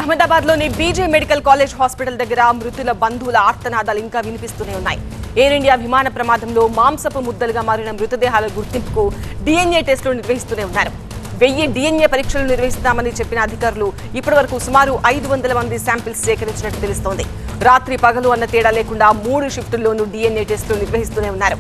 అహ్మదాబాద్లోని బీజే medical college hospital దగ్గర మృతుల బంధువుల ఆర్తనాదాలు ఇంకా వినిపిస్తూనే ఉన్నాయి. ఎయిర్ ఇండియా విమాన ప్రమాదంలో మాంసపు ముద్దలుగా మారిన మృతదేహాల గుర్తింపుకు DNA టెస్టులు నిర్వహిస్తూనే ఉన్నారు. 1000 DNA పరీక్షలు నిర్వహిస్తామని చెప్పిన అధికారులు ఇప్పటివరకు సుమారు 500 మంది శాంపిల్స్ సేకరించినట్టు తెలుస్తోంది. రాత్రి పగలు అన్న తేడా లేకుండా 3 షిఫ్టుల్లోనూ DNA టెస్టులు నిర్వహిస్తూనే ఉన్నారు.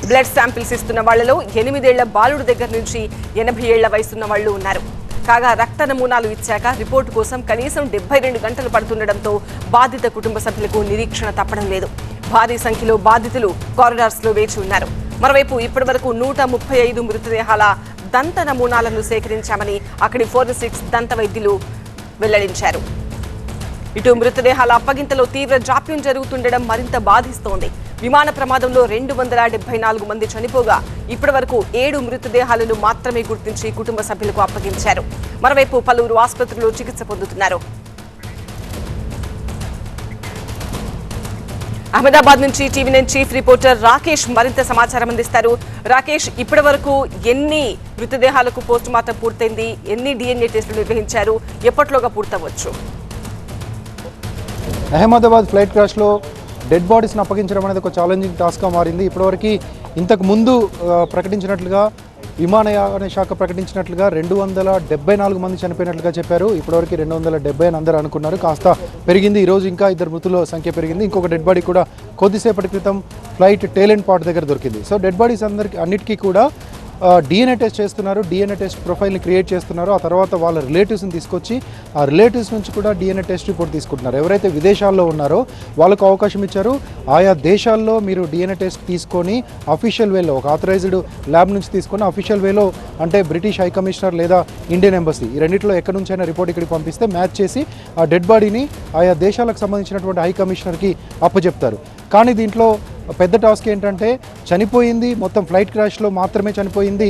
బ్లడ్ శాంపిల్స్ ఇస్తున్న వాళ్లలో 8 ఏళ్ల బాలుడు దగ్గర నుంచి 80 ఏళ్ల వయసున్న వాళ్లు ఉన్నారు. కాగా రక్త నమూనాలు ఇచ్చాక రిపోర్టు కోసం కనీసం 72 గంటలు పడుతుండటంతో బాధిత కుటుంబ సభ్యులకు నిరీక్షణ తప్పడం లేదు. భారీ సంఖ్యలో బాధితులు కారిడార్స్ లో వేచి ఉన్నారు. మరోవైపు ఇప్పటివరకు 135 మృతదేహాల దంత నమూనాలను సేకరించామని అక్కడి ఫోరెన్సిక్స్ దంత వైద్యులు వెల్లడించారు. ఇటు మృతదేహాల అప్పగింతలో తీవ్ర జాప్యం జరుగుతుండడం మరింత బాధిస్తోంది. విమాన ప్రమాదంలో 274 మంది చనిపోగా ఇప్పటివరకు 7 మృతదేహాలను మాత్రమే గుర్తించి కుటుంబ సభ్యులకు అప్పగించారు. మరోవైపు పలువురు ఆసుపత్రుల్లో చికిత్స పొందుతున్నారు. అహ్మదాబాద్ నుంచి టీవీ9 చీఫ్ రిపోర్టర్ రాకేష్ మరింత సమాచారం అందిస్తారు. రాకేష్, ఇప్పటివరకు ఎన్ని మృతదేహాలకు పోస్ట్ మార్టం పూర్తయింది, ఎన్ని DNA టెస్టులు నిర్వహించారు, ఎప్పటిలోగా పూర్తవచ్చు? అహ్మదాబాద్ ఫ్లైట్ క్రాష్లో డెడ్ బాడీస్ని అప్పగించడం అనేది ఒక ఛాలెంజింగ్ టాస్క్గా మారింది. ఇప్పటివరకు ఇంతకు ముందు ప్రకటించినట్లుగా విమానయాన శాఖ ప్రకటించినట్లుగా 274 మంది చనిపోయినట్లుగా చెప్పారు. ఇప్పటివరకు 270 అని అందరూ అనుకున్నారు. కాస్త పెరిగింది. ఈరోజు ఇంకా 2 మృతుల సంఖ్య పెరిగింది. ఇంకొక డెడ్ బాడీ కూడా కొద్దిసేపటి క్రితం ఫ్లైట్ టేల్ అండ్ పాట్ దగ్గర దొరికింది. సో డెడ్ బాడీస్ అన్నిటికీ కూడా DNA టెస్ట్ చేస్తున్నారు. DNA టెస్ట్ ప్రొఫైల్ని క్రియేట్ చేస్తున్నారు. ఆ తర్వాత వాళ్ళ రిలేటివ్స్ని తీసుకొచ్చి ఆ రిలేటివ్స్ నుంచి కూడా DNA టెస్ట్ రిపోర్ట్ తీసుకుంటున్నారు. ఎవరైతే విదేశాల్లో ఉన్నారో వాళ్ళకు అవకాశం ఇచ్చారు. ఆయా దేశాల్లో మీరు DNA టెస్ట్ తీసుకొని అఫీషియల్ వేలో ఒక ఆథరైజ్డ్ ల్యాబ్ నుంచి తీసుకొని అఫీషియల్ వేలో అంటే బ్రిటిష్ హై కమిషనర్ లేదా ఇండియన్ ఎంబసీ ఈ రెండింటిలో ఎక్కడి నుంచైనా రిపోర్ట్ ఇక్కడికి పంపిస్తే మ్యాచ్ చేసి ఆ డెడ్ బాడీని ఆయా దేశాలకు సంబంధించినటువంటి హై కమిషనర్కి అప్పచెప్తారు. కానీ దీంట్లో పెద్ద టాస్క్ ఏంటంటే చనిపోయింది మొత్తం ఫ్లైట్ క్రాష్లో మాత్రమే చనిపోయింది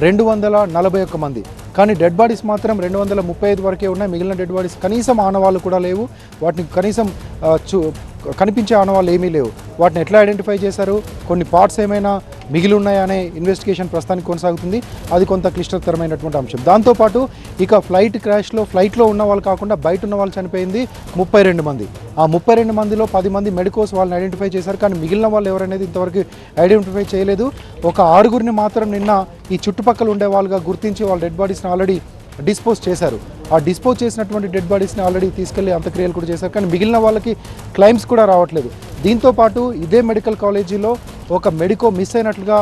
241 మంది. కానీ డెడ్ బాడీస్ మాత్రం 235 వరకే ఉన్నాయి. మిగిలిన డెడ్ బాడీస్ కనీసం ఆనవాళ్ళు కూడా లేవు. వాటిని కనీసం కనిపించే ఆనవాళ్ళు ఏమీ లేవు. వాటిని ఎట్లా ఐడెంటిఫై చేశారు, కొన్ని పార్ట్స్ ఏమైనా మిగిలి ఉన్నాయా అనే ఇన్వెస్టిగేషన్ ప్రస్తుతానికి కొనసాగుతుంది. అది కొంత క్లిష్టతరమైనటువంటి అంశం. దాంతోపాటు ఇక ఫ్లైట్ క్రాష్లో ఫ్లైట్లో ఉన్న వాళ్ళు కాకుండా బయట ఉన్న వాళ్ళు చనిపోయింది 32 మంది. ఆ 32 మందిలో 10 మంది మెడికోస్ వాళ్ళని ఐడెంటిఫై చేశారు. కానీ మిగిలిన వాళ్ళు ఎవరనేది ఇంతవరకు ఐడెంటిఫై చేయలేదు. ఒక 6గురిని మాత్రం నిన్న ఈ చుట్టుపక్కల ఉండే వాళ్ళుగా గుర్తించి వాళ్ళ డెడ్ బాడీస్ని ఆల్రెడీ డిస్పోజ్ చేశారు. ఆ డిస్పోజ్ చేసినటువంటి డెడ్ బాడీస్ని ఆల్రెడీ తీసుకెళ్లి అంత్యక్రియలు కూడా చేశారు. కానీ మిగిలిన వాళ్ళకి క్లైమ్స్ కూడా రావట్లేదు. దీంతోపాటు ఇదే మెడికల్ కాలేజీలో ఒక మెడికో మిస్ అయినట్లుగా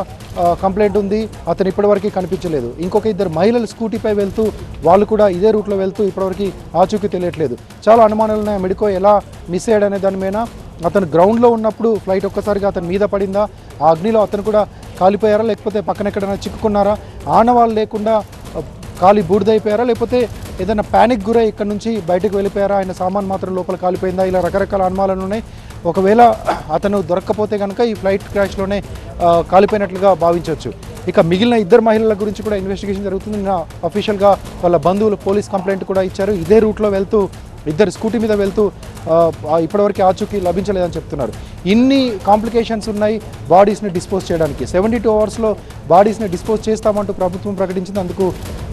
కంప్లైంట్ ఉంది. అతను ఇప్పటివరకు కనిపించలేదు. ఇంకొక 2 మహిళలు స్కూటీపై వెళ్తూ వాళ్ళు కూడా ఇదే రూట్లో వెళ్తూ ఇప్పటివరకు ఆచూకీ తెలియట్లేదు. చాలా అనుమానాలు ఉన్నాయి. మెడికో ఎలా మిస్ అయ్యాడనే దాని మీద అతను గ్రౌండ్లో ఉన్నప్పుడు ఫ్లైట్ ఒక్కసారిగా అతని మీద పడిందా, ఆ అగ్నిలో అతను కూడా కాలిపోయారా, లేకపోతే పక్కన ఎక్కడైనా చిక్కుకున్నారా, ఆనవాళ్ళు లేకుండా కాలి బూడిదైపోయారా, లేకపోతే ఏదైనా ప్యానిక్ గురై ఇక్కడ నుంచి బయటకు వెళ్ళిపోయారా, ఆయన సామాన్ మాత్రం లోపల కాలిపోయిందా, ఇలా రకరకాల అనుమానాలు ఉన్నాయి. ఒకవేళ అతను దొరక్కపోతే కనుక ఈ ఫ్లైట్ క్రాష్లోనే కాలిపోయినట్లుగా భావించవచ్చు. ఇక మిగిలిన 2 మహిళల గురించి కూడా ఇన్వెస్టిగేషన్ జరుగుతుంది. అఫీషియల్గా వాళ్ళ బంధువులు పోలీస్ కంప్లైంట్ కూడా ఇచ్చారు. ఇదే రూట్లో వెళ్తూ 2 స్కూటీ మీద వెళ్తూ ఇప్పటివరకు ఆచూకీ లభించలేదని చెప్తున్నారు. ఇన్ని కాంప్లికేషన్స్ ఉన్నాయి బాడీస్ని డిస్పోజ్ చేయడానికి. 72 అవర్స్లో బాడీస్ని డిస్పోజ్ చేస్తామంటూ ప్రభుత్వం ప్రకటించింది. అందుకు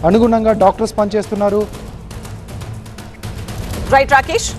అనుగుణంగా డాక్టర్స్ పనిచేస్తున్నారు. రైట్ రాకేష్.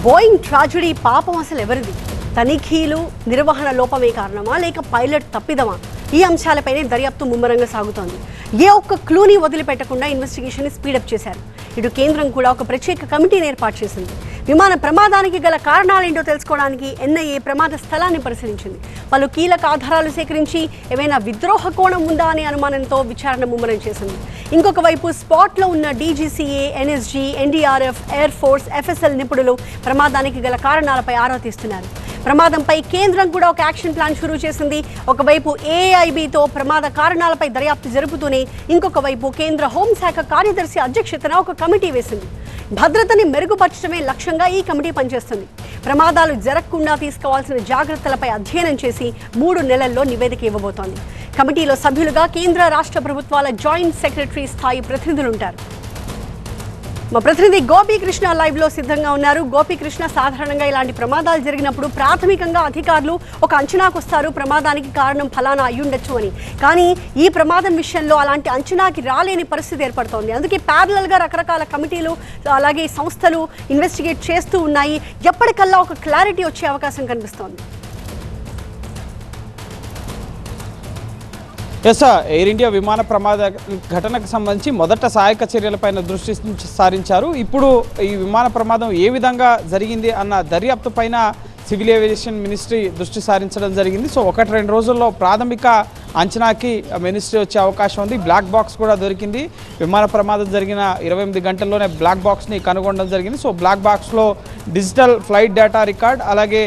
బోయింగ్ ట్రాజడీ పాపం అసలు ఎవరిది? తనిఖీలు నిర్వహణ లోపమే కారణమా లేక పైలట్ తప్పిదమా? ఈ అంశాలపైనే దర్యాప్తు ముమ్మరంగా సాగుతోంది. ఏ ఒక్క క్లూని వదిలిపెట్టకుండా ఇన్వెస్టిగేషన్ స్పీడప్ చేశారు. ఇటు కేంద్రం కూడా ఒక ప్రత్యేక కమిటీని ఏర్పాటు చేసింది. విమాన ప్రమాదానికి గల కారణాలేంటో తెలుసుకోవడానికి NIA ప్రమాద స్థలాన్ని పరిశీలించింది. పలు కీలక ఆధారాలు సేకరించి ఏమైనా విద్రోహ కోణం ఉందా అనే అనుమానంతో విచారణ ముమ్మరం చేసింది. ఇంకొక వైపు స్పాట్లో ఉన్న DGCA, NSG, NDRF, air force, FSL నిపుణులు ప్రమాదానికి గల కారణాలపై ఆరా తీస్తున్నారు. ప్రమాదంపై కేంద్రం కూడా ఒక యాక్షన్ ప్లాన్ షురూ చేసింది. ఒకవైపు AIBతో ప్రమాద కారణాలపై దర్యాప్తు జరుపుతూనే ఇంకొక వైపు కేంద్ర హోంశాఖ కార్యదర్శి అధ్యక్షతన ఒక కమిటీ వేసింది. భద్రతని మెరుగుపరచడమే లక్ష్యంగా ఈ కమిటీ పనిచేస్తుంది. ప్రమాదాలు జరగకుండా తీసుకోవాల్సిన జాగ్రత్తలపై అధ్యయనం చేసి 3 నెలల్లో నివేదిక ఇవ్వబోతోంది. కమిటీలో సభ్యులుగా కేంద్ర రాష్ట్ర ప్రభుత్వాల జాయింట్ సెక్రటరీ స్థాయి ప్రతినిధులుంటారు. మా ప్రతినిధి గోపీకృష్ణ లైవ్ లో సిద్ధంగా ఉన్నారు. గోపీకృష్ణ, సాధారణంగా ఇలాంటి ప్రమాదాలు జరిగినప్పుడు ప్రాథమికంగా అధికారులు ఒక అంచనాకు వస్తారు, ప్రమాదానికి కారణం ఫలానా అయ్యుండొచ్చు అని. కానీ ఈ ప్రమాదం విషయంలో అలాంటి అంచనాకి రాలేని పరిస్థితి ఏర్పడుతోంది. అందుకే ప్యారలల్ గా రకరకాల కమిటీలు అలాగే సంస్థలు ఇన్వెస్టిగేట్ చేస్తూ ఉన్నాయి. ఎప్పటికల్లా ఒక క్లారిటీ వచ్చే అవకాశం కనిపిస్తోంది. ఎస్, ఎయిర్ ఇండియా విమాన ప్రమాద ఘటనకు సంబంధించి మొదట సహాయక చర్యలపైన దృష్టి సారించారు. ఇప్పుడు ఈ విమాన ప్రమాదం ఏ విధంగా జరిగింది అన్న దర్యాప్తు పైన సివిల్ ఏవియేషన్ మినిస్ట్రీ దృష్టి సారించడం జరిగింది. సో 1-2 రోజుల్లో ప్రాథమిక అంచనాకి మినిస్ట్రీ వచ్చే అవకాశం ఉంది. బ్లాక్ బాక్స్ కూడా దొరికింది. విమాన ప్రమాదం జరిగిన 28 గంటల్లోనే బ్లాక్ బాక్స్ని కనుగొనడం జరిగింది. సో బ్లాక్ బాక్స్లో డిజిటల్ ఫ్లైట్ డేటా రికార్డ్, అలాగే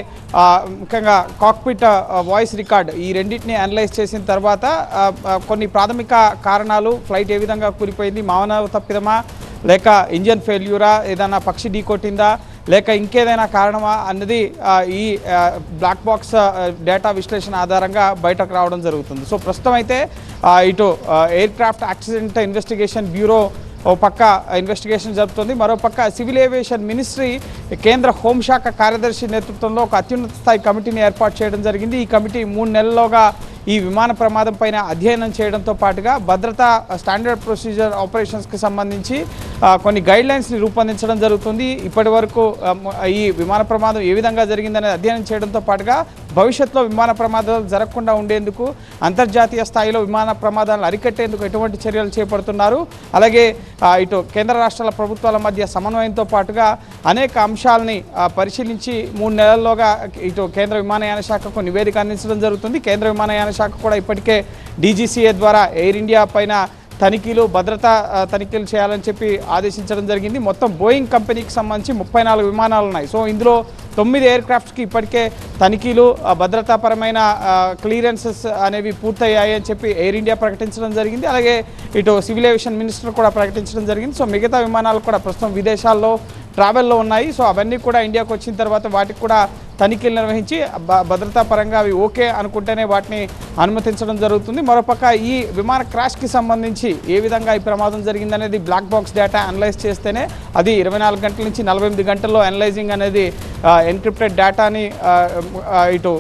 ముఖ్యంగా కాక్పిట్ వాయిస్ రికార్డ్, ఈ రెండింటిని అనలైజ్ చేసిన తర్వాత కొన్ని ప్రాథమిక కారణాలు, ఫ్లైట్ ఏ విధంగా కూలిపోయింది, మానవ తప్పిదమా లేక ఇంజన్ ఫెయిల్యూరా, ఏదైనా పక్షి ఢీకొట్టిందా లేక ఇంకేదైనా కారణమా అన్నది ఈ బ్లాక్ బాక్స్ డేటా విశ్లేషణ ఆధారంగా బయటకు రావడం జరుగుతుంది. సో ప్రస్తుతం అయితే ఇటు aircraft accident investigation bureau ఓ పక్క ఇన్వెస్టిగేషన్ జరుపుతుంది, మరో పక్క సివిల్ ఏవియేషన్ మినిస్ట్రీ కేంద్ర హోంశాఖ కార్యదర్శి నేతృత్వంలో ఒక అత్యున్నత స్థాయి కమిటీని ఏర్పాటు చేయడం జరిగింది. ఈ కమిటీ 3 నెలల్లోగా ఈ విమాన ప్రమాదం పైన అధ్యయనం చేయడంతో పాటుగా భద్రతా స్టాండర్డ్ ప్రొసీజర్ ఆపరేషన్స్కి సంబంధించి కొన్ని గైడ్లైన్స్ని రూపొందించడం జరుగుతుంది. ఇప్పటి వరకు ఈ విమాన ప్రమాదం ఏ విధంగా జరిగిందనేది అధ్యయనం చేయడంతో పాటుగా భవిష్యత్తులో విమాన ప్రమాదాలు జరగకుండా ఉండేందుకు, అంతర్జాతీయ స్థాయిలో విమాన ప్రమాదాలను అరికట్టేందుకు ఎటువంటి చర్యలు చేపడుతున్నారు, అలాగే ఇటు కేంద్ర రాష్ట్రాల ప్రభుత్వాల మధ్య సమన్వయంతో పాటుగా అనేక అంశాలని పరిశీలించి 3 నెలల్లోగా ఇటు కేంద్ర విమానయాన శాఖకు నివేదిక అందించడం జరుగుతుంది. కేంద్ర విమానయాన శాఖ కూడా ఇప్పటికే DGCA ద్వారా ఎయిర్ ఇండియా పైన తనిఖీలు, భద్రతా తనిఖీలు చేయాలని చెప్పి ఆదేశించడం జరిగింది. మొత్తం బోయింగ్ కంపెనీకి సంబంధించి 34 విమానాలు ఉన్నాయి. సో ఇందులో 9 ఎయిర్ క్రాఫ్ట్స్కి ఇప్పటికే తనిఖీలు, భద్రతాపరమైన క్లియరెన్సెస్ అనేవి పూర్తయ్యాయి అని చెప్పి ఎయిర్ ఇండియా ప్రకటించడం జరిగింది. అలాగే ఇటు సివిల్ ఏవియేషన్ మినిస్టర్ కూడా ప్రకటించడం జరిగింది. సో మిగతా విమానాలు కూడా ప్రస్తుతం విదేశాల్లో ట్రావెల్లో ఉన్నాయి. సో అవన్నీ కూడా ఇండియాకు వచ్చిన తర్వాత వాటికి కూడా తనిఖీలు నిర్వహించి భద్రతా పరంగా అవి ఓకే అనుకుంటేనే వాటిని అనుమతించడం జరుగుతుంది. మరోపక్క ఈ విమాన క్రాష్కి సంబంధించి ఏ విధంగా ఈ ప్రమాదం జరిగిందనేది బ్లాక్ బాక్స్ డేటా అనలైజ్ చేస్తేనే అది 24 గంటల నుంచి 48 గంటల్లో అనలైజింగ్ అనేది ఎన్క్రిప్టెడ్ డేటాని ఇటు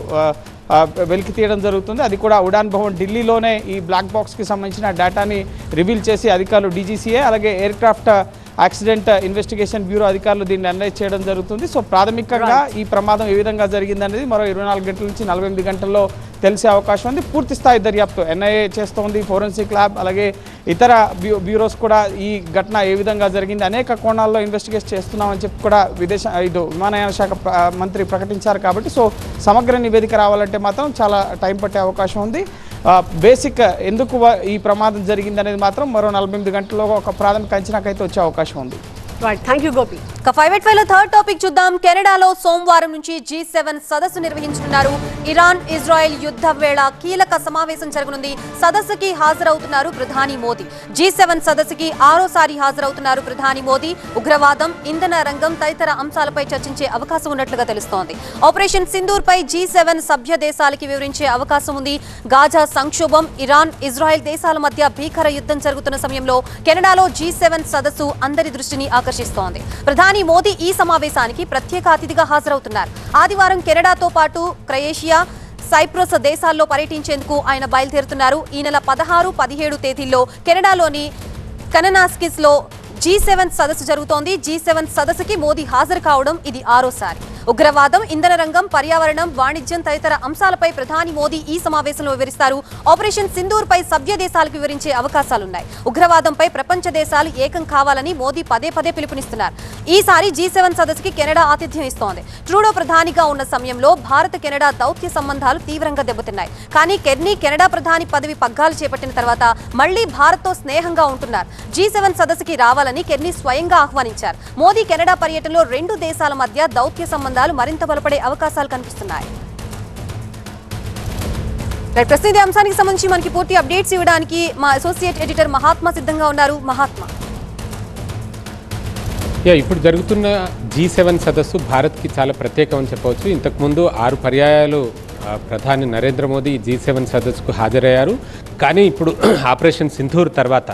వెలికి తీయడం జరుగుతుంది. అది కూడా ఉడాన్ భవన్ ఢిల్లీలోనే ఈ బ్లాక్ బాక్స్కి సంబంధించిన డేటాని రివీల్ చేసి అధికారులు DGCA అలాగే air craft accident investigation bureau అధికారులు దీన్ని అనలైజ్ చేయడం జరుగుతుంది. సో ప్రాథమికంగా ఈ ప్రమాదం ఏ విధంగా జరిగిందనేది మరో 24 గంటల నుంచి 48 గంటల్లో తెలిసే అవకాశం ఉంది. పూర్తి స్థాయి దర్యాప్తు NIA చేస్తోంది, ఫోరెన్సిక్ ల్యాబ్ అలాగే ఇతర బ్యూరోస్ కూడా ఈ ఘటన ఏ విధంగా జరిగింది అనేక కోణాల్లో ఇన్వెస్టిగేట్ చేస్తున్నామని చెప్పి కూడా ఇటు విమానయాన శాఖ మంత్రి ప్రకటించారు. కాబట్టి సో సమగ్ర నివేదిక రావాలంటే మాత్రం చాలా టైం పట్టే అవకాశం ఉంది. బేసిక్ ఎందుకు ఈ ప్రమాదం జరిగింది అనేది మాత్రం మరో 48 గంటల్లో ఒక ప్రాథమిక అంచనాకైతే వచ్చే అవకాశం ఉంది. Thank you Gopi. 585 లో థర్డ్ టాపిక్ చూద్దాం. కెనడాలో సోమవారం నుంచి G7 సదస్సు నిర్వహించనున్నారు. ఇరాన్ ఇజ్రాయెల్ యుద్ధ వేళ కీలక సమావేశం జరగనుంది. సదస్సుకి హాజరవుతున్నారు ప్రధాని మోదీ. G7 సదస్సుకి 6వసారి హాజరవుతున్నారు ప్రధాని మోదీ. ఉగ్రవాదం, ఇంధన రంగం తదితర అంశాలపై చర్చించే అవకాశం ఉన్నట్లుగా తెలుస్తోంది. ఆపరేషన్ సింధూర్ పై G7 సభ్య దేశాలకి వివరించే అవకాశం ఉంది. గాజా సంక్షోభం, ఇరాన్ ఇజ్రాయెల్ దేశాల మధ్య భీకర యుద్ధం జరుగుతున్న సమయంలో కెనడాలో G7 సదస్సు అందరి దృష్టిని ఆకర్షిస్తోంది. ప్రధాని మోదీ ఈ సమావేశానికి ప్రత్యేక అతిథిగా హాజరవుతున్నారు. ఆదివారం కెనడాతో పాటు క్రొయేషియా, సైప్రస్ దేశాల్లో పర్యటించేందుకు ఆయన బయలుదేరుతున్నారు. ఈ నెల 16, 17 తేదీల్లో కెనడాలోని కననాస్కిస్ లో G7 సదస్సు జరుగుతోంది. G7 సదస్సుకి మోదీ హాజరు కావడం ఇది 6వసారి. ఉగ్రవాదం, ఇంధన రంగం, పర్యావరణం, వాణిజ్యం తదితర అంశాలపై ప్రధాని మోదీ ఈ సమావేశంలో వివరిస్తారు. ఆపరేషన్ సింధూర్ పై సభ్య దేశాలకు వివరించే అవకాశాలున్నాయి. ఉగ్రవాదంపై ప్రపంచ దేశాలు ఏకం కావాలని మోదీ పదే పిలుపునిస్తున్నారు. ఈసారి G7 సదస్సుకి కెనడా ఆతిథ్యం ఇస్తోంది. ట్రూడో ప్రధానిగా ఉన్న సమయంలో భారత్ కెనడా దౌత్య సంబంధాలు తీవ్రంగా దెబ్బతిన్నాయి. కానీ కెనడా ప్రధాని పదవి పగ్గాలు చేపట్టిన తర్వాత మళ్లీ భారత్తో స్నేహంగా ఉంటున్నారు. G7 సదస్సుకి రావాలని కెన్నీ స్వయంగా ఆహ్వానించారు. మోదీ కెనడా పర్యటనలో 2 దేశాల మధ్య దౌత్య సంబంధాలు మరింత బలపడే అవకాశాలు కనిపిస్తున్నాయి. ప్రస్తుత అంశానికి సంబంధించి మనకి పూర్తి అప్డేట్స్ ఇవ్వడానికి మా అసోసియేట్ ఎడిటర్ మహాత్మా సిద్ధంగా ఉన్నారు. మహాత్మా, ఇప్పుడు జరుగుతున్న G7 సదస్సు భారత్కి చాలా ప్రత్యేకమని చెప్పవచ్చు. ఇంతకుముందు 6 పర్యాయాలు ప్రధాని నరేంద్ర మోదీ G7 సదస్సుకు హాజరయ్యారు. కానీ ఇప్పుడు ఆపరేషన్ సింధూర్ తర్వాత,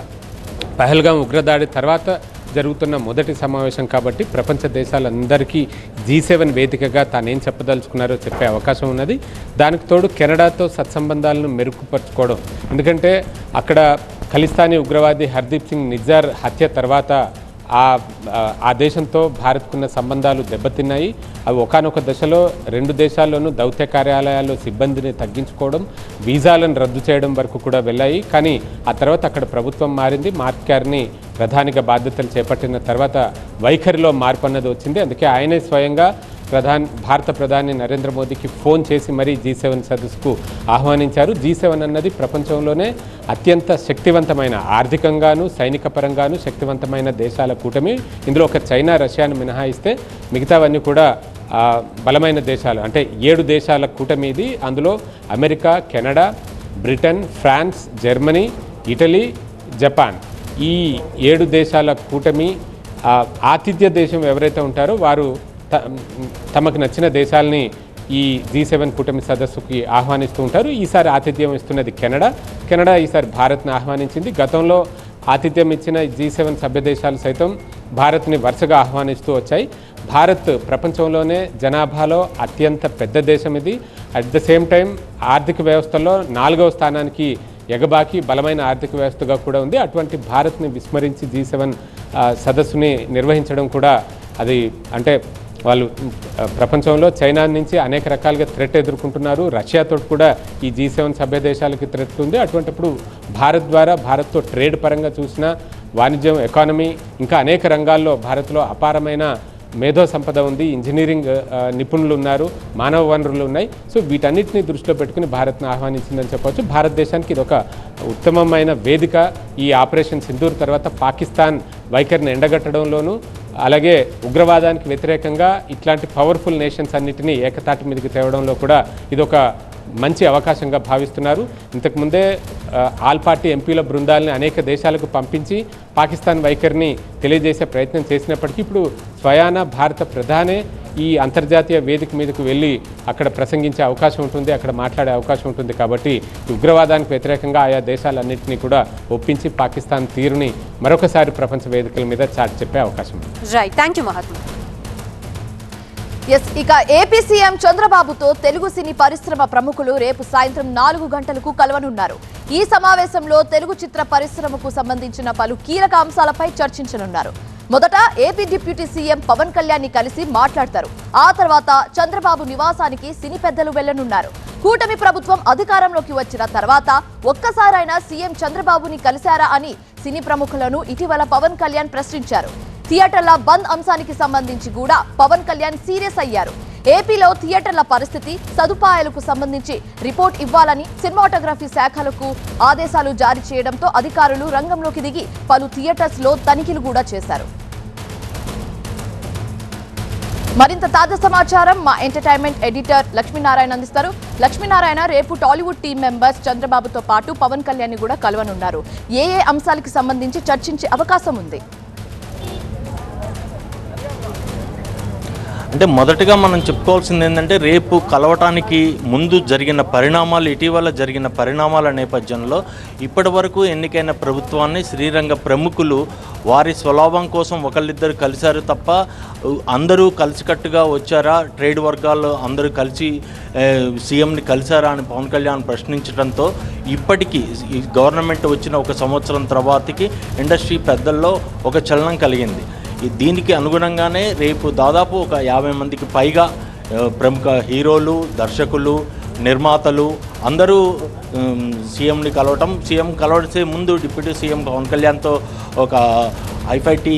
పహల్గాం ఉగ్రదాడి తర్వాత జరుగుతున్న మొదటి సమావేశం కాబట్టి ప్రపంచ దేశాలందరికీ G7 వేదికగా తానేం చెప్పదలుచుకున్నారో చెప్పే అవకాశం ఉన్నది. దానికి తోడు కెనడాతో సత్సంబంధాలను మెరుగుపరుచుకోవడం, ఎందుకంటే అక్కడ ఖలిస్తానీ ఉగ్రవాది హర్దీప్ సింగ్ నిజ్జార్ హత్య తర్వాత ఆ దేశంతో భారత్కున్న సంబంధాలు దెబ్బతిన్నాయి. అవి ఒకానొక దశలో రెండు దేశాల్లోనూ దౌత్య కార్యాలయాల్లో సిబ్బందిని తగ్గించుకోవడం, వీసాలను రద్దు చేయడం వరకు కూడా వెళ్ళాయి. కానీ ఆ తర్వాత అక్కడ ప్రభుత్వం మారింది. మార్క్ కార్నీ ప్రధానిగా బాధ్యతలు చేపట్టిన తర్వాత వైఖరిలో మార్పు అన్నది వచ్చింది. అందుకే ఆయనే స్వయంగా భారత ప్రధాని నరేంద్ర మోదీకి ఫోన్ చేసి మరీ G7 సదస్సుకు ఆహ్వానించారు. G7 అన్నది ప్రపంచంలోనే అత్యంత శక్తివంతమైన, ఆర్థికంగాను సైనిక పరంగాను శక్తివంతమైన దేశాల కూటమి. ఇందులో ఒక చైనా, రష్యాను మినహాయిస్తే మిగతావన్నీ కూడా బలమైన దేశాలు. అంటే 7 దేశాల కూటమి ఇది. అందులో America, Canada, Britain, France, Germany, Italy, Japan, ఈ 7 దేశాల కూటమి. ఆతిథ్య దేశం ఎవరైతే ఉంటారో వారు తమకు నచ్చిన దేశాలని ఈ G7 కూటమి సదస్సుకి ఆహ్వానిస్తూ ఉంటారు. ఈసారి ఆతిథ్యం ఇస్తున్నది కెనడా ఈసారి భారత్ని ఆహ్వానించింది. గతంలో ఆతిథ్యం ఇచ్చిన G7 సభ్య దేశాలు సైతం భారత్ని వరుసగా ఆహ్వానిస్తూ వచ్చాయి. భారత్ ప్రపంచంలోనే జనాభాలో అత్యంత పెద్ద దేశం ఇది. అట్ ద సేమ్ టైం ఆర్థిక వ్యవస్థలో 4వ స్థానానికి ఎగబాకి బలమైన ఆర్థిక వ్యవస్థగా కూడా ఉంది. అటువంటి భారత్ని విస్మరించి G7 సదస్సుని నిర్వహించడం కూడా అది అంటే వాళ్ళు ప్రపంచంలో చైనా నుంచి అనేక రకాలుగా థ్రెట్ ఎదుర్కొంటున్నారు. రష్యాతో కూడా ఈ G7 సభ్య దేశాలకి థ్రెట్ ఉంది. అటువంటిప్పుడు భారత్ ద్వారా, భారత్తో ట్రేడ్ పరంగా చూసిన వాణిజ్యం, ఎకానమీ, ఇంకా అనేక రంగాల్లో భారత్లో అపారమైన మేధో సంపద ఉంది, ఇంజనీరింగ్ నిపుణులు ఉన్నారు, మానవ వనరులు ఉన్నాయి. సో వీటన్నిటిని దృష్టిలో పెట్టుకుని భారత్ను ఆహ్వానించిందని చెప్పవచ్చు. భారతదేశానికి ఇది ఒక ఉత్తమమైన వేదిక. ఈ ఆపరేషన్ సింధూర్ తర్వాత పాకిస్తాన్ వైఖరిని ఎండగట్టడంలోనూ, అలాగే ఉగ్రవాదానికి వ్యతిరేకంగా ఇట్లాంటి పవర్ఫుల్ నేషన్స్ అన్నిటినీ ఏకతాటి మీదకి తేవడంలో కూడా ఇది ఒక మంచి అవకాశంగా భావిస్తున్నారు. ఇంతకుముందే ఆల్ పార్టీ ఎంపీల బృందాలని అనేక దేశాలకు పంపించి పాకిస్తాన్ వైఖరిని తెలియజేసే ప్రయత్నం చేసినప్పటికీ ఇప్పుడు స్వయాన భారత ప్రధానే ఈ అంతర్జాతీయ వేదిక మీదకు వెళ్ళి అక్కడ ప్రసంగించే అవకాశం ఉంటుంది, అక్కడ మాట్లాడే అవకాశం ఉంటుంది. కాబట్టి ఉగ్రవాదానికి వ్యతిరేకంగా ఆయా దేశాలన్నింటినీ కూడా ఒప్పించి పాకిస్తాన్ తీరుని మరొకసారి ప్రపంచ వేదికల మీద చాటి చెప్పే అవకాశం ఉంది. Right, thank you Mahatma. ఇక ఏపీ సీఎం చంద్రబాబుతో తెలుగు సినీ పరిశ్రమ ప్రముఖులు రేపు సాయంత్రం 4 గంటలకు కలవనున్నారు. ఈ సమావేశంలో తెలుగు చిత్ర పరిశ్రమకు సంబంధించిన పలు కీలక అంశాలపై చర్చించనున్నారు. మొదట AP deputy CM Pawan Kalyan ని కలిసి మాట్లాడతారు. ఆ తర్వాత చంద్రబాబు నివాసానికి సినీ పెద్దలు వెళ్లనున్నారు. కూటమి ప్రభుత్వం అధికారంలోకి వచ్చిన తర్వాత ఒక్కసారైనా సీఎం చంద్రబాబుని కలిశారా అని సినీ ప్రముఖులను ఇటీవల పవన్ కళ్యాణ్ ప్రశ్నించారు. థియేటర్ల బంద్ అంశానికి సంబంధించి కూడా పవన్ కళ్యాణ్ సీరియస్ అయ్యారు. ఏపీలో థియేటర్ల పరిస్థితి, సదుపాయాలకు సంబంధించి రిపోర్ట్ ఇవ్వాలని సినిమాటోగ్రఫీ శాఖలకు ఆదేశాలు జారీ చేయడంతో అధికారులు రంగంలోకి దిగి పలు థియేటర్స్ లో తనిఖీలు కూడా చేశారు. మరింత తాజా సమాచారం మా ఎంటర్టైన్మెంట్ ఎడిటర్ లక్ష్మీనారాయణ అందిస్తారు. లక్ష్మీనారాయణ, రేపు టాలీవుడ్ టీం మెంబర్స్ చంద్రబాబుతో పాటు పవన్ కళ్యాణ్ ని కూడా కలవనున్నారు. ఏ అంశాలకు సంబంధించి చర్చించే అవకాశం ఉంది? అంటే మొదటగా మనం చెప్పుకోవాల్సింది ఏంటంటే, రేపు కలవటానికి ముందు జరిగిన పరిణామాలు, ఇటీవల జరిగిన పరిణామాల నేపథ్యంలో ఇప్పటి వరకు ఎన్నికైన ప్రభుత్వాన్ని శ్రీరంగ ప్రముఖులు వారి స్వలాభం కోసం ఒకళ్ళిద్దరు కలిశారు తప్ప అందరూ కలిసికట్టుగా వచ్చారా, ట్రేడ్ వర్గాలు అందరూ కలిసి సీఎంని కలిశారా అని పవన్ కళ్యాణ్ ప్రశ్నించడంతో ఇప్పటికీ ఈ గవర్నమెంట్ వచ్చిన 1 సంవత్సరం తర్వాతకి ఇండస్ట్రీ పెద్దల్లో ఒక చలనం కలిగింది. దీనికి అనుగుణంగానే రేపు దాదాపు ఒక 50 మందికి పైగా ప్రముఖ హీరోలు, దర్శకులు, నిర్మాతలు అందరూ సీఎంని కలవటం, సీఎం కలవడిసే ముందు డిప్యూటీ సీఎం పవన్ కళ్యాణ్తో ఒక ఐఫైటీ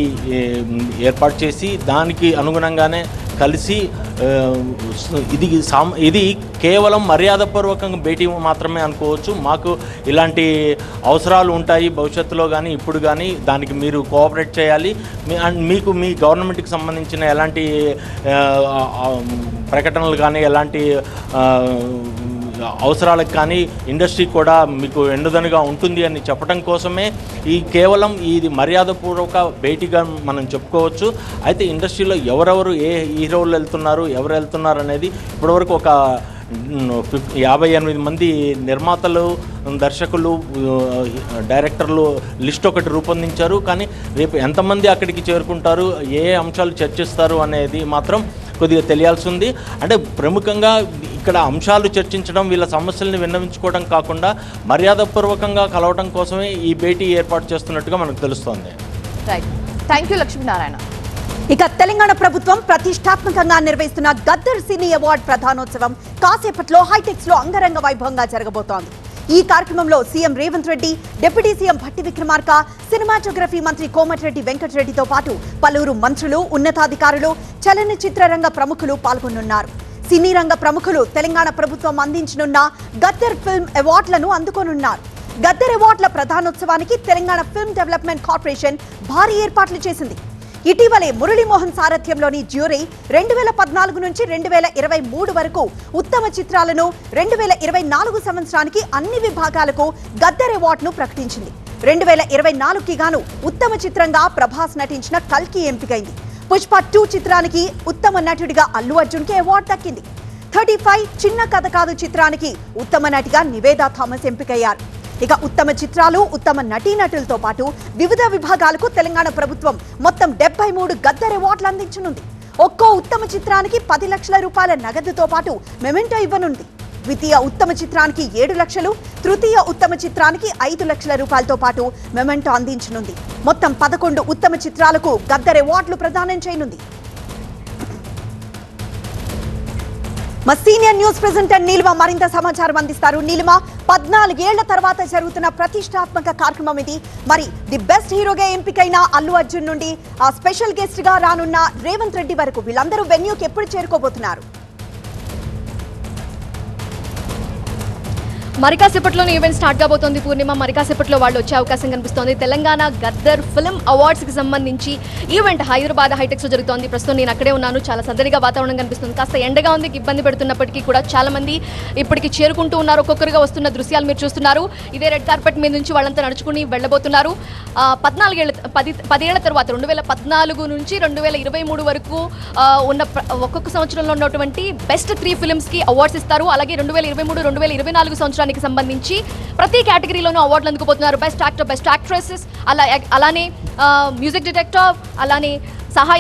ఏర్పాటు చేసి దానికి అనుగుణంగానే కలిసి ఇది కేవలం మర్యాదపూర్వకంగా భేటీ మాత్రమే అనుకోవచ్చు. మాకు ఇలాంటి అవసరాలు ఉంటాయి భవిష్యత్తులో కానీ ఇప్పుడు కానీ, దానికి మీరు కోఆపరేట్ చేయాలి. మీకు మీ గవర్నమెంట్కి సంబంధించిన ఎలాంటి ప్రకటనలు కానీ ఎలాంటి అవసరాలకు కానీ ఇండస్ట్రీ కూడా మీకు ఎండుదనుగా ఉంటుంది అని చెప్పడం కోసమే కేవలం ఇది మర్యాదపూర్వక భేటీగా మనం చెప్పుకోవచ్చు. అయితే ఇండస్ట్రీలో ఎవరెవరు ఏ హీరోలు వెళ్తున్నారు, ఎవరు వెళ్తున్నారు అనేది ఇప్పటివరకు ఒక 58 మంది నిర్మాతలు, దర్శకులు, డైరెక్టర్లు లిస్ట్ ఒకటి రూపొందించారు. కానీ రేపు ఎంతమంది అక్కడికి చేరుకుంటారు, ఏ అంశాలు చర్చిస్తారు అనేది మాత్రం కొద్దిగా తెలియాల్సి ఉంది. అంటే ప్రముఖంగా ఇక్కడ అంశాలు చర్చించడం, వీళ్ళ సమస్యల్ని విన్నవించుకోవడం కాకుండా మర్యాదపూర్వకంగా కలవడం కోసమే ఈ భేటీ ఏర్పాటు చేస్తున్నట్టుగా మనకు తెలుస్తోంది. Right, thank you Lakshminarayana. ఇక తెలంగాణ ప్రభుత్వం ప్రతిష్టాత్మకంగా నిర్వహిస్తున్న గద్దర్ సినీ అవార్డు ప్రధానోత్సవం కాసేపట్లో హైటెక్స్ లో అంగరంగ వైభవంగా జరగబోతోంది. ఈ కార్యక్రమంలో CM Revanth Reddy, deputy CM Bhatti Vikramarka, cinematography మంత్రి కోమటిరెడ్డి వెంకటరెడ్డితో పాటు పలువురు మంత్రులు, ఉన్నతాధికారులు, చలనచిత్ర రంగ ప్రముఖులు పాల్గొనున్నారు. సినీ రంగ ప్రముఖులు తెలంగాణ ప్రభుత్వం అందించనున్న గద్దర్ ఫిల్మ్ అవార్డులను అందుకోనున్నారు. గద్దర్ అవార్డుల ప్రధానోత్సవానికి తెలంగాణ ఫిల్మ్ డెవలప్మెంట్ కార్పొరేషన్ భారీ ఏర్పాట్లు చేసింది. ఇటీవలే మురళీమోహన్ సారథ్యంలోని జ్యూరీ 2014 నుంచి 2023 వరకు ఉత్తమ చిత్రాలను, 2024 సంవత్సరానికి అన్ని విభాగాలకు గద్దర్ అవార్డును ప్రకటించింది. 2024కి గాను ఉత్తమ చిత్రంగా ప్రభాస్ నటించిన కల్కి ఎంపికైంది. పుష్ప 2 చిత్రానికి ఉత్తమ నటుడిగా అల్లు అర్జున్కి అవార్డు దక్కింది. 35 చిన్న కథ కాదు చిత్రానికి ఉత్తమ నటిగా నివేదా థామస్ ఎంపికయ్యారు. ఇక ఉత్తమ చిత్రాలు, ఉత్తమ నటీనటులతో పాటు వివిధ విభాగాలకు తెలంగాణ ప్రభుత్వం మొత్తం 73 గద్దర్ అవార్డులు అందించనుంది. ఒక్కో ఉత్తమ చిత్రానికి 10 లక్షల రూపాయల నగదుతో పాటు మెమెంటో ఇవ్వనుంది. ద్వితీయ ఉత్తమ చిత్రానికి 7 లక్షలు, తృతీయ ఉత్తమ చిత్రానికి 5 లక్షల రూపాయలతో పాటు మెమెంటో అందించనుంది. మొత్తం 11 ఉత్తమ చిత్రాలకు గద్దర్ అవార్డులు ప్రదానం చేయనుంది. మా సీనియర్ న్యూస్ ప్రెజెంటర్ నీలిమ మరింత సమాచారం అందిస్తారు. నీలిమ, 14 ఏళ్ల తర్వాత జరుగుతున్న ప్రతిష్టాత్మక కార్యక్రమం ఇది. మరి ది బెస్ట్ హీరోగా ఎంపికైన అల్లు అర్జున్ నుండి ఆ స్పెషల్ గెస్ట్ గా రానున్న రేవంత్ రెడ్డి వరకు వీళ్ళందరూ వెన్యూకి ఎప్పుడు చేరుకోబోతున్నారు? మరికాసేపట్లోనే ఈవెంట్ స్టార్ట్ కాబోతోంది పూర్ణిమ. మరికాసేపట్లో వాళ్ళు వచ్చే అవకాశం కనిపిస్తోంది. తెలంగాణ గద్దర్ ఫిల్మ్ అవార్డ్స్కి సంబంధించి ఈవెంట్ హైదరాబాద్ హైటెక్స్లో జరుగుతోంది. ప్రస్తుతం నేను అక్కడే ఉన్నాను. చాలా సందడిగా వాతావరణం కనిపిస్తుంది. కాస్త ఎండగా ఉంది, ఇబ్బంది పెడుతున్నప్పటికీ కూడా చాలా మంది ఇప్పటికి చేరుకుంటూ ఉన్నారు. ఒక్కొక్కరుగా వస్తున్న దృశ్యాలు మీరు చూస్తున్నారు. ఇదే రెడ్ కార్పెట్ మీద నుంచి వాళ్ళంతా నడుచుకుని వెళ్ళబోతున్నారు. 10 ఏళ్ల తర్వాత 2014 నుంచి 2023 వరకు ఉన్న ఒక్కొక్క సంవత్సరంలో ఉన్నటువంటి బెస్ట్ 3 ఫిల్మ్స్కి అవార్డ్స్ ఇస్తారు. అలాగే 2023, 2024 సంవత్సరానికి సంబంధించి ప్రతి కేటగిరీలోనూ అవార్డులు అందుకోబోతున్నారు. బెస్ట్ యాక్టర్, బెస్ట్ యాక్ట్రెసెస్, అలానే మ్యూజిక్ డైరెక్టర్, అలానే సహాయ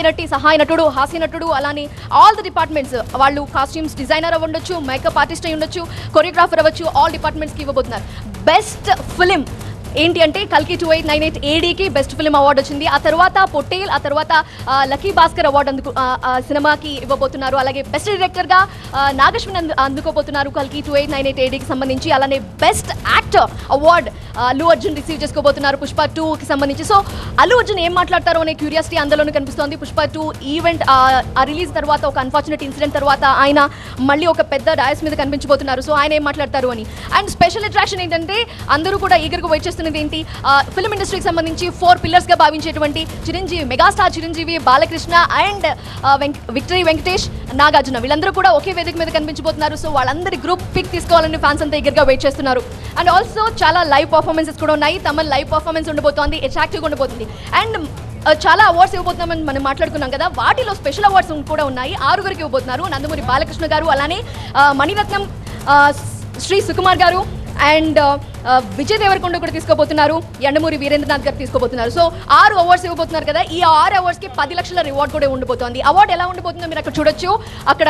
నటుడు, హాస్య నటుడు, అలానే ఆల్ ది డిపార్ట్మెంట్స్ వాళ్ళు కాస్ట్యూమ్స్ డిజైనర్ అవ్వచ్చు, మేకప్ ఆర్టిస్ట్ అయి ఉండొచ్చు, కొరియోగ్రాఫర్ అవ్వచ్చు, ఆల్ డిపార్ట్మెంట్స్కి ఇవ్వబోతున్నారు. బెస్ట్ ఫిలిం ఏంటి అంటే కల్కి 2898 ఏడీకి బెస్ట్ ఫిల్మ్ అవార్డు వచ్చింది. ఆ తర్వాత పొట్టేల్, ఆ తర్వాత లక్కీ భాస్కర్ అవార్డు సినిమాకి ఇవ్వబోతున్నారు. అలాగే బెస్ట్ డైరెక్టర్గా నాగశ్విన్ అందుకోబోతున్నారు కల్కి 2898 ఏడీకి సంబంధించి. అలానే best actor award Allu Arjun receive చేసుకోబోతున్నారు పుష్ప 2కి సంబంధించి. సో అల్లు అర్జున్ ఏం మాట్లాడతారో అనే క్యూరియాసిటీ అందులోనే కనిపిస్తోంది. పుష్ప 2 ఈవెంట్ ఆ రిలీజ్ తర్వాత ఒక అన్ఫార్చునేట్ ఇన్సిడెంట్ తర్వాత ఆయన మళ్ళీ ఒక పెద్ద డయాస్ మీద కనిపించబోతున్నారు. సో ఆయన ఏం మాట్లాడతారు అని. అండ్ స్పెషల్ అట్రాక్షన్ ఏంటంటే అందరూ కూడా ఈగర్గా వెయిట్ చేస్తున్నారు ఏంటి, ఫిల్మ్ ఇండస్ట్రీకి సంబంధించి 4 పిల్లర్స్ గా భావించేటువంటి Chiranjeevi, megastar Chiranjeevi, Balakrishna and victory Venkatesh, Nagarjuna వీళ్ళందరూ కూడా ఒకే వేదిక మీద కనిపించబోతున్నారు. సో వాళ్ళందరి గ్రూప్ పిక్ తీసుకోవాలని ఫ్యాన్స్ అంతా ఈగర్గా వెయిట్ చేస్తున్నారు. అండ్ ఆల్సో చాలా లైవ్ పర్ఫార్మెన్సెస్ కూడా ఉన్నాయి. తమ లైవ్ పర్ఫార్మెన్స్ ఉండబోతోంది, అట్రాక్టివ్గా ఉండబోతుంది. అండ్ చాలా అవార్డ్స్ ఇవ్వబోతున్నామని మనం మాట్లాడుకున్నాం కదా, వాటిలో స్పెషల్ అవార్డ్స్ కూడా ఉన్నాయి. 6 ఇవ్వబోతున్నారు. నందమూరి బాలకృష్ణ గారు, అలానే మణిరత్నం, శ్రీ సుకుమార్ గారు అండ్ విజయ్ దేవరకొండ కూడా తీసుకోబోతున్నారు. యండమూరి వీరేంద్రనాథ్ గారు తీసుకోబోతున్నారు. సో 6 అవార్డ్స్ ఇవ్వబోతున్నారు కదా. ఈ 6 అవార్డ్స్కి 10 లక్షల రివార్డ్ కూడా ఉండబోతోంది. అవార్డు ఎలా ఉండబోతుందో మీరు అక్కడ చూడొచ్చు. అక్కడ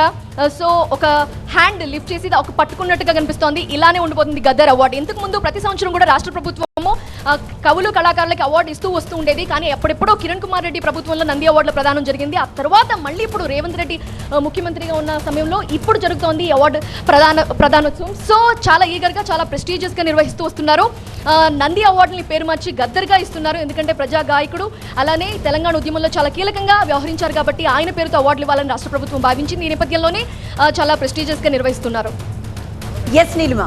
సో ఒక హ్యాండ్ లిఫ్ట్ చేసి ఒక పట్టుకున్నట్టుగా కనిపిస్తోంది. ఇలానే ఉండబోతుంది గద్దర్ అవార్డు. ఇంతకు ముందు ప్రతి సంవత్సరం కూడా రాష్ట్ర ప్రభుత్వము కవులు కళాకారులకి అవార్డు ఇస్తూ వస్తూ ఉండేది. కానీ ఎప్పుడెప్పుడో కిరణ్ కుమార్ రెడ్డి ప్రభుత్వంలో నంది అవార్డుల ప్రదానం జరిగింది. ఆ తర్వాత మళ్ళీ ఇప్పుడు రేవంత్ రెడ్డి ముఖ్యమంత్రిగా ఉన్న సమయంలో ఇప్పుడు జరుగుతోంది ఈ అవార్డు ప్రదానోత్సవం. సో చాలా ఈగర్గా, చాలా ప్రెస్టీజియస్గా నిర్వహిస్తూ వస్తున్నారు. నంది అవార్డుని పేరు మార్చి గద్దర్గా ఇస్తున్నారు. ఎందుకంటే ప్రజా గాయకుడు, అలానే తెలంగాణ ఉద్యమంలో చాలా కీలకంగా వ్యవహరించారు కాబట్టి ఆయన పేరుతో అవార్డులు ఇవ్వాలని రాష్ట్ర ప్రభుత్వం భావించింది. ఈ నేపథ్యంలోనే చాలా ప్రెస్టీజియస్గా నిర్వహిస్తున్నారు. ఎస్ నీలిమ.